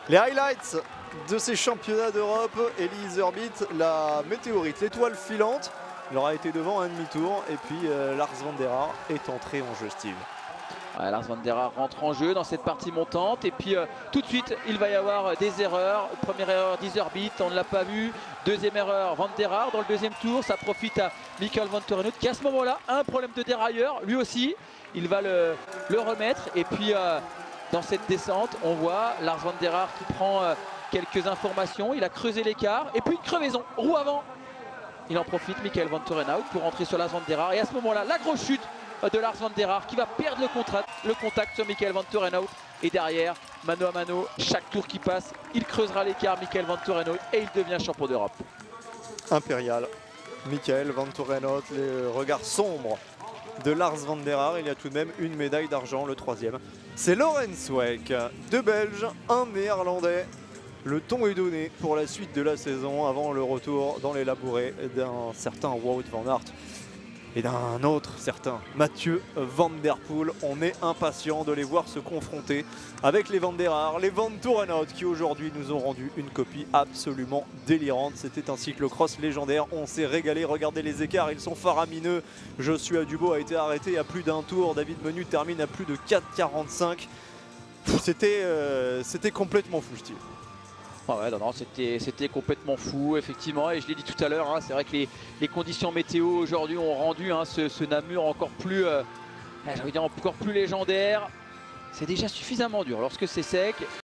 Les highlights de ces championnats d'Europe, Elise Herbit, la météorite, l'étoile filante. Il aura été devant un demi-tour et puis Lars van der Haar est entré en jeu, Steve. Ouais, Lars van der Haar rentre en jeu dans cette partie montante et puis tout de suite il va y avoir des erreurs. Première erreur d'Iserbit, on ne l'a pas vu. Deuxième erreur van der Haar dans le deuxième tour, ça profite à Michael Vanthourenhout qui à ce moment-là a un problème de dérailleur, lui aussi. Il va le remettre et puis dans cette descente on voit Lars van der Haar qui prend quelques informations, il a creusé l'écart et puis une crevaison, roue avant. Il en profite, Michael Vanthourenhout, pour rentrer sur Lars van der Haar et à ce moment-là la grosse chute de Lars van der Haar qui va perdre le contact sur Michael Vanthourenhout et derrière mano à mano, chaque tour qui passe il creusera l'écart Michael Vanthourenhout et il devient champion d'Europe. Impérial, Michael Vanthourenhout, les regards sombres de Lars van der Haar. Il y a tout de même une médaille d'argent, le troisième. C'est Laurens Weck, deux Belges, un Néerlandais. Le ton est donné pour la suite de la saison avant le retour dans les labourés d'un certain Wout van Aert et d'un autre certain Mathieu Van Der Poel. On est impatient de les voir se confronter avec les Van der Haar, les Vanthourenhout qui aujourd'hui nous ont rendu une copie absolument délirante. C'était un cyclocross légendaire, on s'est régalé, regardez les écarts, ils sont faramineux. Joshua Dubo a été arrêté à plus d'un tour, David Menu termine à plus de 4,45. C'était complètement fou, Steve. Ah ouais, non, c'était complètement fou, effectivement, et je l'ai dit tout à l'heure, hein, c'est vrai que les conditions météo aujourd'hui ont rendu ce Namur encore plus, j'ai envie de dire encore plus légendaire. C'est déjà suffisamment dur lorsque c'est sec.